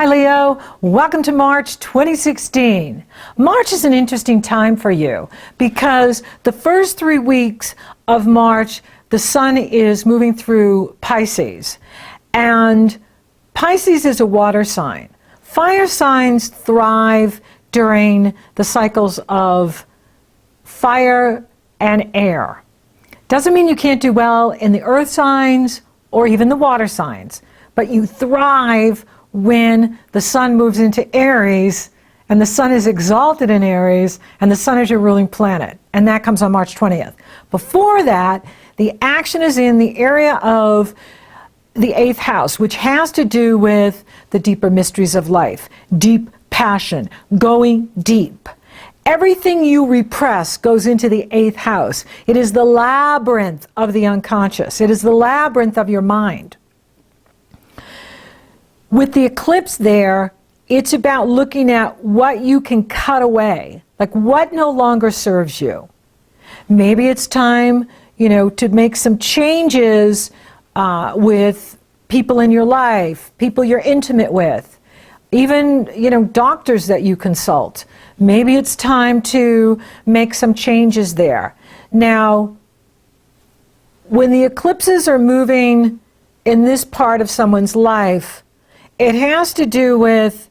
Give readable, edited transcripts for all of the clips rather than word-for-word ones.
Hi Leo, welcome to March 2016. March is an interesting time for you because the first 3 weeks of March, the sun is moving through Pisces. And Pisces is a water sign. Fire signs thrive during the cycles of fire and air. Doesn't mean you can't do well in the earth signs or even the water signs, but you thrive when the sun moves into Aries and the sun is exalted in Aries and the sun is your ruling planet, and that comes on March 20th. Before that, the action is in the area of the 8th house, which has to do with the deeper mysteries of life, deep passion, going deep. Everything you repress goes into the 8th house. It is the labyrinth of the unconscious. It is the labyrinth of your mind. With the eclipse there, it's about looking at what you can cut away, like what no longer serves you. Maybe it's time, to make some changes with people in your life, people you're intimate with, even, doctors that you consult. Maybe it's time to make some changes there. Now, when the eclipses are moving in this part of someone's life, it has to do with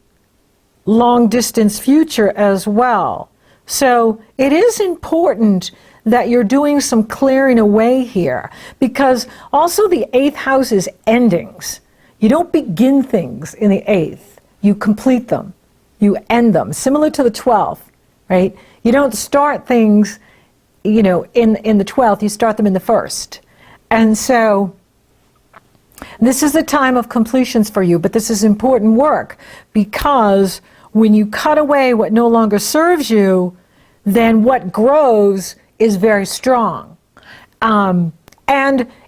long distance future as well. So it is important that you're doing some clearing away here, because also the 8th house is endings. You don't begin things in the 8th, you complete them, you end them, similar to the 12th, right? You don't start things, in the 12th, you start them in the 1st. And so this is a time of completions for you, but this is important work, because when you cut away what no longer serves you, then what grows is very strong. And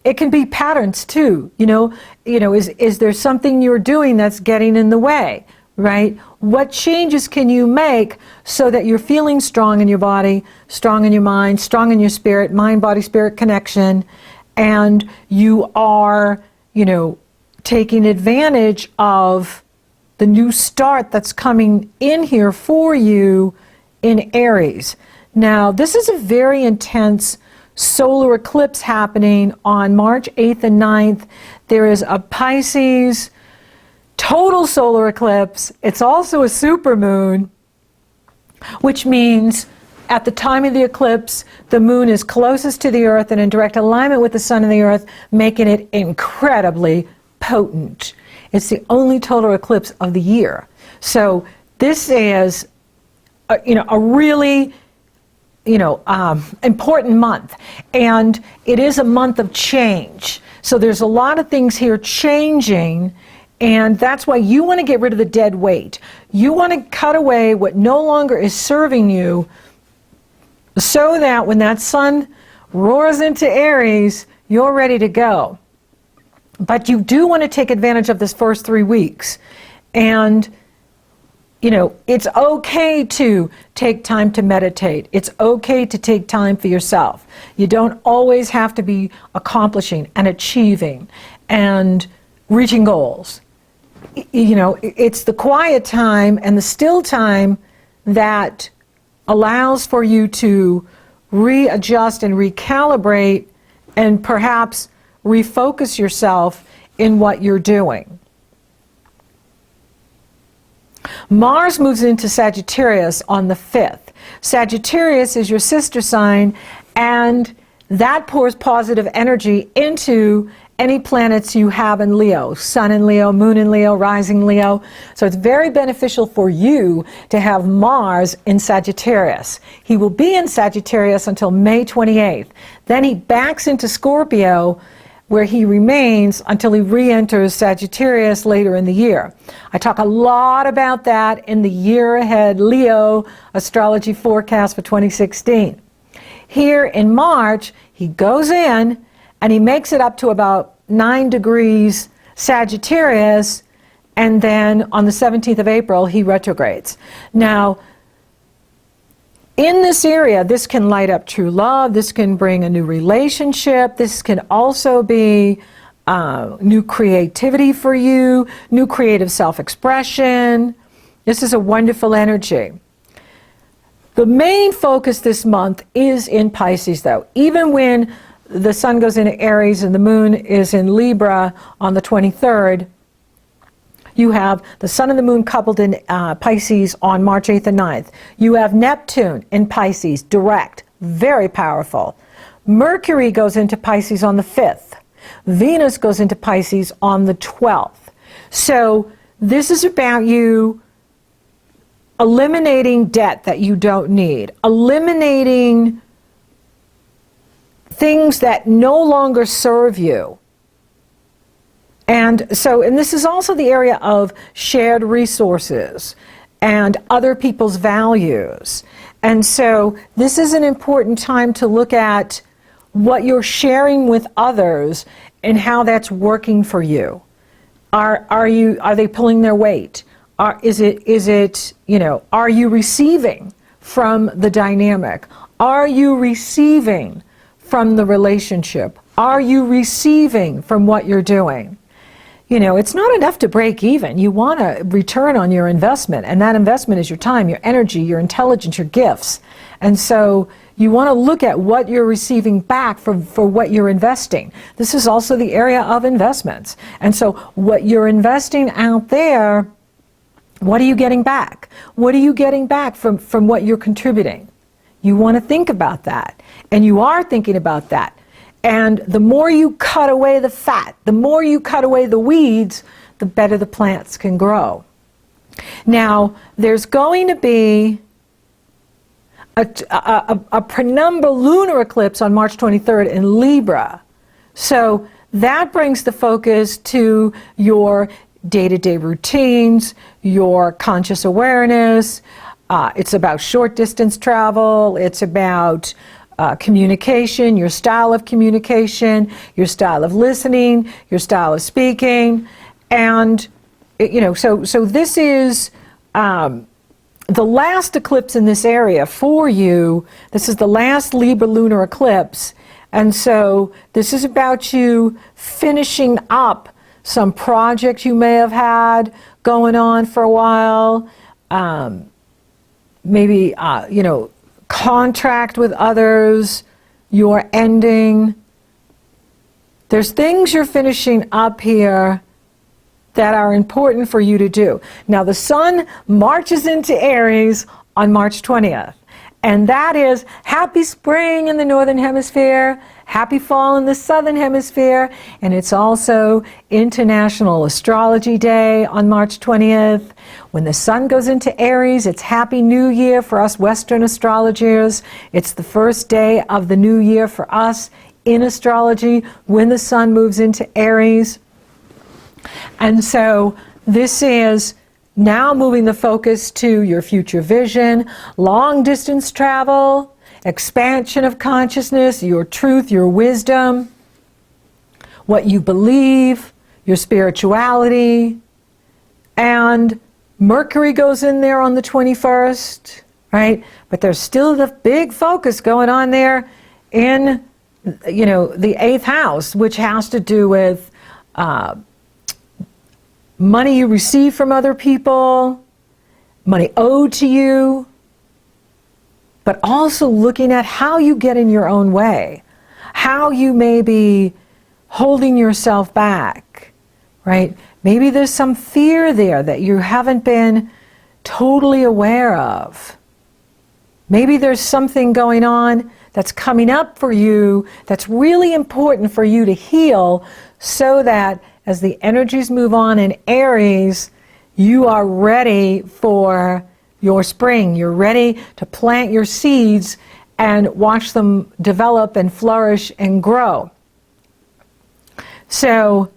it can be patterns too, is there something you're doing that's getting in the way, right? What changes can you make so that you're feeling strong in your body, strong in your mind, strong in your spirit, mind, body, spirit connection, and you are taking advantage of the new start that's coming in here for you in Aries. Now, this is a very intense solar eclipse happening on March 8th and 9th. There is a Pisces total solar eclipse. It's also a supermoon, which means at the time of the eclipse, the moon is closest to the earth and in direct alignment with the sun and the earth, making it incredibly potent. It's the only total eclipse of the year. So this is a really important month, and it is a month of change. So there's a lot of things here changing, and that's why you want to get rid of the dead weight. You want to cut away what no longer is serving you, so that when that sun roars into Aries, you're ready to go. But you do want to take advantage of this first 3 weeks. And, it's okay to take time to meditate. It's okay to take time for yourself. You don't always have to be accomplishing and achieving and reaching goals. It's the quiet time and the still time that allows for you to readjust and recalibrate and perhaps refocus yourself in what you're doing. Mars moves into Sagittarius on the 5th. Sagittarius is your sister sign, and that pours positive energy into any planets you have in Leo, Sun in Leo, Moon in Leo, Rising Leo. So it's very beneficial for you to have Mars in Sagittarius. He will be in Sagittarius until May 28th. Then he backs into Scorpio, where he remains until he re-enters Sagittarius later in the year. I talk a lot about that in the year ahead Leo astrology forecast for 2016. Here in March, he goes in and he makes it up to about 9 degrees Sagittarius, and then on the 17th of April, he retrogrades. Now, in this area, this can light up true love, this can bring a new relationship, this can also be new creativity for you, new creative self-expression. This is a wonderful energy. The main focus this month is in Pisces, though. Even when the sun goes into Aries and the moon is in Libra on the 23rd, you have the sun and the moon coupled in Pisces on March 8th and 9th. You have Neptune in Pisces, direct, very powerful. Mercury goes into Pisces on the 5th. Venus goes into Pisces on the 12th. So this is about you eliminating debt that you don't need, eliminating things that no longer serve you. And this is also the area of shared resources and other people's values. And so this is an important time to look at what you're sharing with others and how that's working for you. Are they pulling their weight? Are you receiving from the dynamic? Are you receiving from the relationship? Are you receiving from what you're doing? It's not enough to break even. You want a return on your investment, and that investment is your time, your energy, your intelligence, your gifts. And so you want to look at what you're receiving back for what you're investing. This is also the area of investments. And so what you're investing out there, what are you getting back? What are you getting back from what you're contributing? You want to think about that. And you are thinking about that. And the more you cut away the fat, the more you cut away the weeds, the better the plants can grow. Now, there's going to be a penumbra lunar eclipse on March 23rd in Libra. So that brings the focus to your day-to-day routines, your conscious awareness. It's about short distance travel. It's about communication, your style of communication, your style of listening, your style of speaking. And, so this is the last eclipse in this area for you. This is the last Libra lunar eclipse. And so this is about you finishing up some project you may have had going on for a while. Maybe, contract with others, you're ending. There's things you're finishing up here that are important for you to do. Now the sun marches into Aries on March 20th. And that is happy spring in the northern hemisphere, happy fall in the southern hemisphere, and it's also International Astrology Day on March 20th. When the sun goes into Aries, it's Happy New Year for us Western astrologers. It's the first day of the new year for us in astrology when the sun moves into Aries. And so this is now moving the focus to your future vision, long distance travel, expansion of consciousness, your truth, your wisdom, what you believe, your spirituality. And Mercury goes in there on the 21st, right? But there's still the big focus going on there in, the 8th house, which has to do with money you receive from other people, money owed to you, but also looking at how you get in your own way, how you may be holding yourself back, right? Maybe there's some fear there that you haven't been totally aware of. Maybe there's something going on that's coming up for you that's really important for you to heal, so that as the energies move on in Aries, you are ready for your spring. You're ready to plant your seeds and watch them develop and flourish and grow. So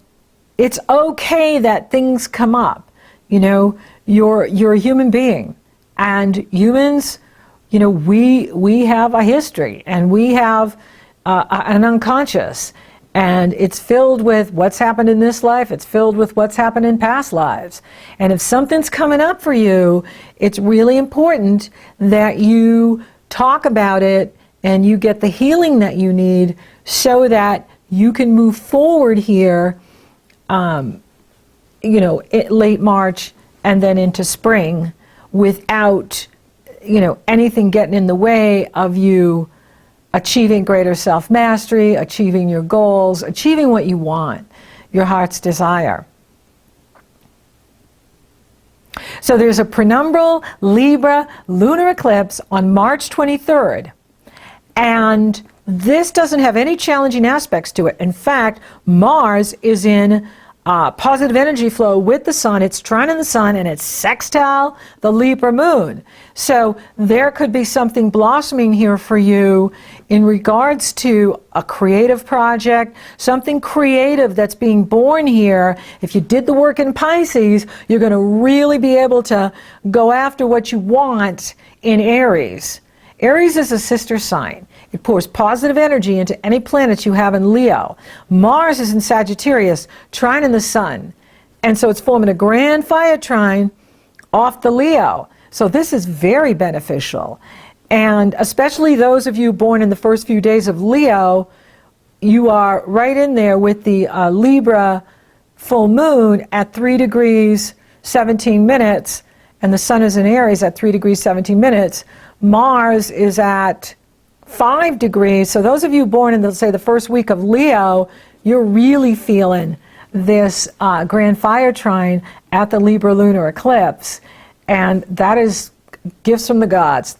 it's okay that things come up. You're a human being, and humans, we have a history, and we have an unconscious. And it's filled with what's happened in this life. It's filled with what's happened in past lives. And if something's coming up for you, it's really important that you talk about it and you get the healing that you need, so that you can move forward here, late March and then into spring without, anything getting in the way of you achieving greater self-mastery, achieving your goals, achieving what you want, your heart's desire. So there's a penumbral Libra lunar eclipse on March 23rd. And this doesn't have any challenging aspects to it. In fact, Mars is in positive energy flow with the sun. It's trining the sun and it's sextile the Libra moon. So there could be something blossoming here for you in regards to a creative project, something creative that's being born here. If you did the work in Pisces, you're going to really be able to go after what you want in Aries. Aries is a sister sign. It pours positive energy into any planets you have in Leo. Mars is in Sagittarius, trining the sun. And so it's forming a grand fire trine off the Leo. So this is very beneficial. And especially those of you born in the first few days of Leo, you are right in there with the Libra full moon at 3 degrees 17 minutes. And the sun is in Aries at 3 degrees 17 minutes. Mars is at 5 degrees. So those of you born in, let's say, the first week of Leo, you're really feeling this grand fire trine at the Libra lunar eclipse. And that is gifts from the gods,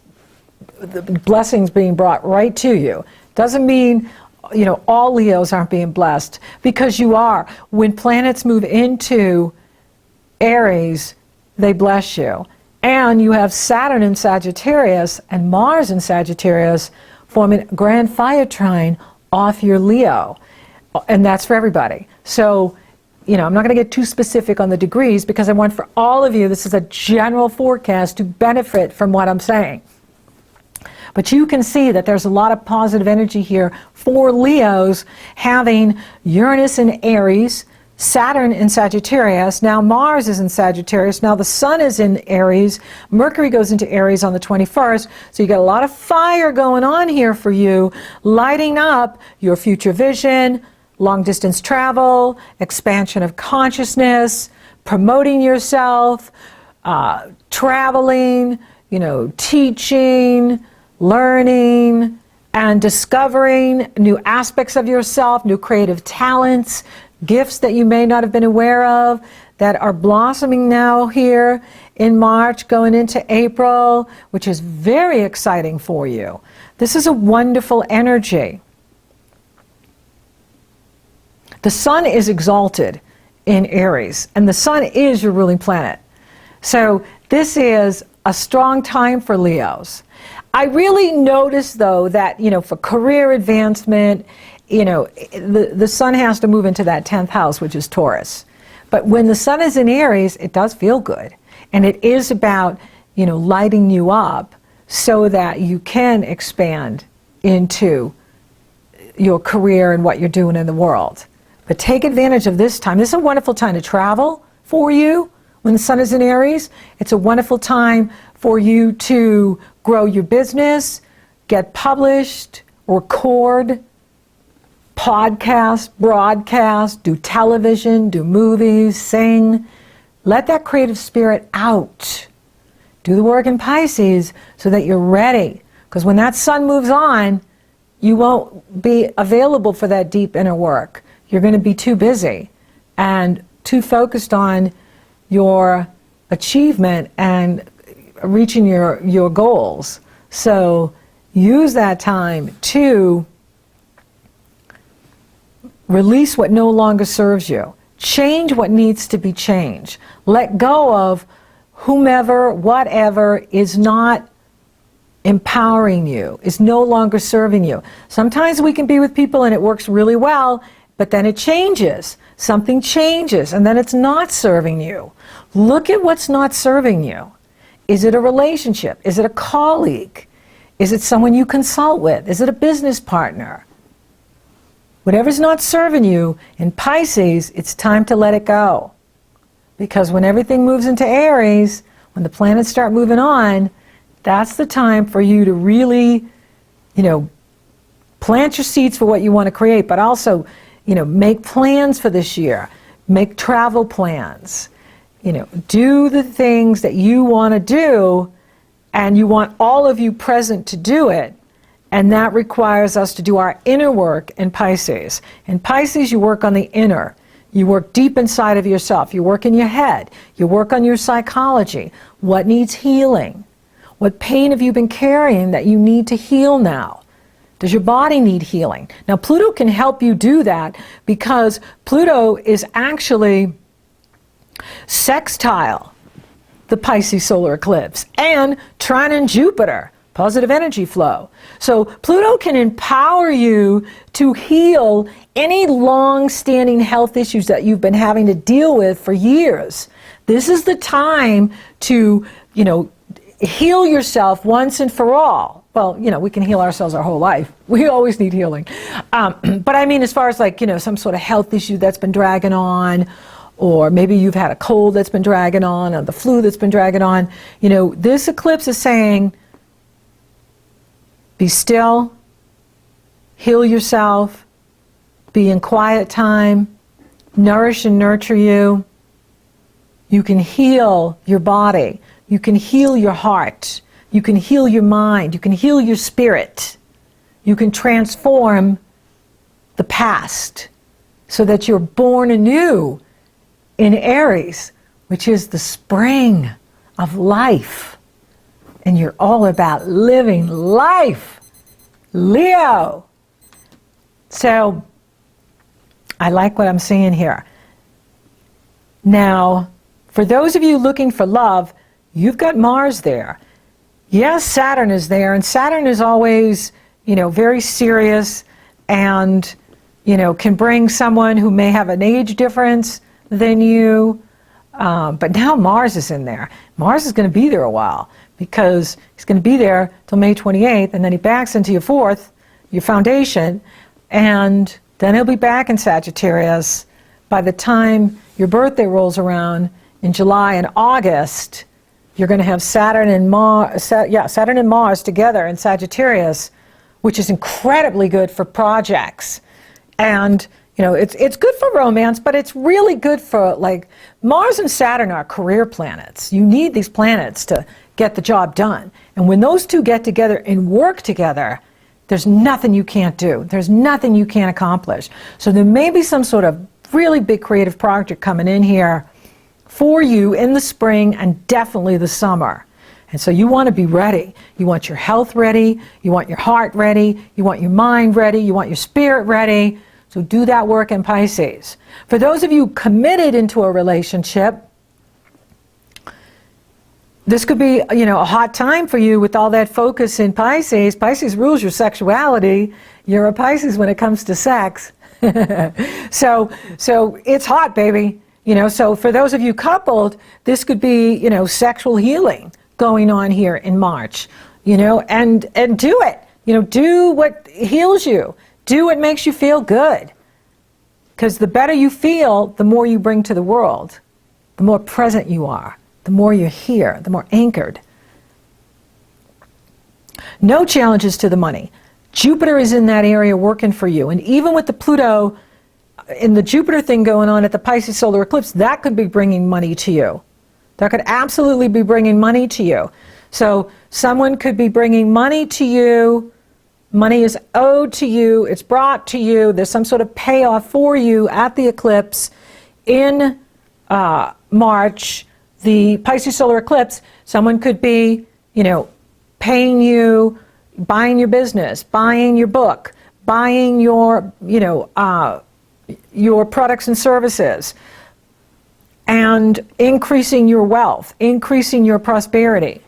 the blessings being brought right to you. Doesn't mean, all Leos aren't being blessed, because you are. When planets move into Aries, they bless you. And you have Saturn in Sagittarius and Mars in Sagittarius forming grand fire trine off your Leo. And that's for everybody. So, I'm not going to get too specific on the degrees because I want for all of you, this is a general forecast to benefit from what I'm saying. But you can see that there's a lot of positive energy here for Leos having Uranus in Aries, Saturn in Sagittarius, now Mars is in Sagittarius, now the Sun is in Aries, Mercury goes into Aries on the 21st, so you got a lot of fire going on here for you, lighting up your future vision, long distance travel, expansion of consciousness, promoting yourself, traveling, teaching, learning, and discovering new aspects of yourself, new creative talents, gifts that you may not have been aware of that are blossoming now here in March going into April, which is very exciting for you. This is a wonderful energy. The sun is exalted in Aries, and the sun is your ruling planet. So this is a strong time for Leos. I really notice, though, that, for career advancement, the sun has to move into that 10th house, which is Taurus. But when the sun is in Aries, it does feel good. And it is about, lighting you up so that you can expand into your career and what you're doing in the world. But take advantage of this time. This is a wonderful time to travel for you when the sun is in Aries. It's a wonderful time for you to grow your business, get published, record, podcast, broadcast, do television, do movies, sing. Let that creative spirit out. Do the work in Pisces so that you're ready. Because when that sun moves on, you won't be available for that deep inner work. You're going to be too busy and too focused on your achievement and reaching your goals. So use that time to release what no longer serves you. Change what needs to be changed. Let go of whomever, whatever is not empowering you, is no longer serving you. Sometimes we can be with people and it works really well, but then it changes. Something changes and then it's not serving you. Look at what's not serving you. Is it a relationship? Is it a colleague? Is it someone you consult with? Is it a business partner? Whatever's not serving you, in Pisces, it's time to let it go. Because when everything moves into Aries, when the planets start moving on, that's the time for you to really, plant your seeds for what you want to create, but also, make plans for this year. Make travel plans. Do the things that you want to do, and you want all of you present to do it. And that requires us to do our inner work in Pisces. In Pisces, you work on the inner. You work deep inside of yourself. You work in your head. You work on your psychology. What needs healing? What pain have you been carrying that you need to heal now? Does your body need healing? Now, Pluto can help you do that because Pluto is actually sextile the Pisces solar eclipse and trine Jupiter, positive energy flow. So Pluto can empower you to heal any long-standing health issues that you've been having to deal with for years. This is the time to, heal yourself once and for all. Well, we can heal ourselves our whole life. We always need healing. But I mean, as far as some sort of health issue that's been dragging on, or maybe you've had a cold that's been dragging on, or the flu that's been dragging on, this eclipse is saying, be still, heal yourself, be in quiet time, nourish and nurture you. You can heal your body. You can heal your heart. You can heal your mind. You can heal your spirit. You can transform the past so that you're born anew in Aries, which is the spring of life. And you're all about living life. Leo. So, I like what I'm seeing here. Now, for those of you looking for love, you've got Mars there. Yes, Saturn is there, and Saturn is always, very serious and, can bring someone who may have an age difference than you. But now Mars is in there. Mars is going to be there a while because he's going to be there till May 28th, and then he backs into your fourth, your foundation, and then he'll be back in Sagittarius by the time your birthday rolls around in July and August. You're going to have Saturn and Mars together in Sagittarius, which is incredibly good for projects. And, it's good for romance, but it's really good for, Mars and Saturn are career planets. You need these planets to get the job done. And when those two get together and work together, there's nothing you can't do. There's nothing you can't accomplish. So there may be some sort of really big creative project coming in here for you in the spring and definitely the summer. And so you want to be ready. You want your health ready. You want your heart ready. You want your mind ready. You want your spirit ready. So do that work in Pisces. For those of you committed into a relationship, this could be, a hot time for you with all that focus in Pisces. Pisces rules your sexuality. You're a Pisces when it comes to sex. So it's hot, baby. So for those of you coupled, this could be, sexual healing going on here in March, and do it. Do what heals you. Do what makes you feel good. Because the better you feel, the more you bring to the world. The more present you are. The more you're here. The more anchored. No challenges to the money. Jupiter is in that area working for you. And even with the Pluto in the Jupiter thing going on at the Pisces solar eclipse, that could be bringing money to you. That could absolutely be bringing money to you. So someone could be bringing money to you. Money is owed to you. It's brought to you. There's some sort of payoff for you at the eclipse in March. The Pisces solar eclipse, someone could be, paying you, buying your business, buying your book, buying your products and services, and increasing your wealth, increasing your prosperity.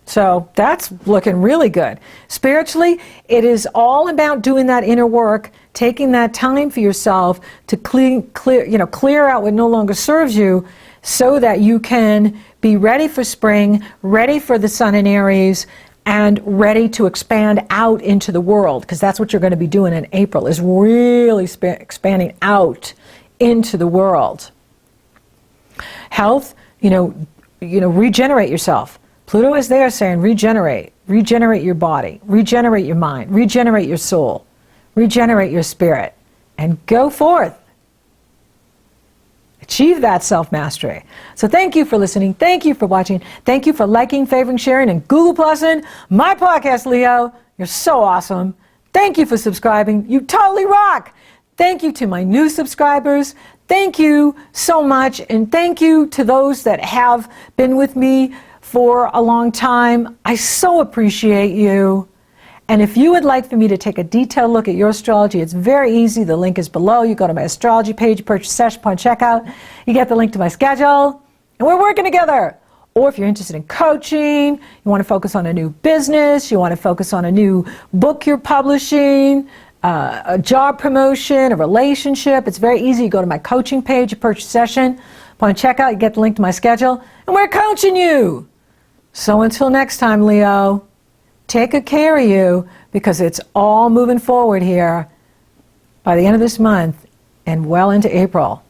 So that's looking really good. Spiritually, it is all about doing that inner work, taking that time for yourself to clear out what no longer serves you, so that you can be ready for spring, ready for the sun in Aries, and ready to expand out into the world, because that's what you're going to be doing in April, is really expanding out into the world. Health, regenerate yourself. Pluto is there saying regenerate your body, regenerate your mind, regenerate your soul. regenerate your spirit, and go forth. Achieve that self-mastery. So thank you for listening. Thank you for watching. Thank you for liking, favoring, sharing, and Google Plussing my podcast, Leo. You're so awesome. Thank you for subscribing. You totally rock. Thank you to my new subscribers. Thank you so much. And thank you to those that have been with me for a long time. I so appreciate you. And if you would like for me to take a detailed look at your astrology, it's very easy. The link is below. You go to my astrology page, you purchase session upon checkout. You get the link to my schedule, and we're working together. Or if you're interested in coaching, you want to focus on a new business, you want to focus on a new book you're publishing, a job promotion, a relationship, it's very easy. You go to my coaching page, you purchase session upon checkout, you get the link to my schedule, and we're coaching you. So until next time, Leo, take good care of you, because it's all moving forward here by the end of this month and well into April.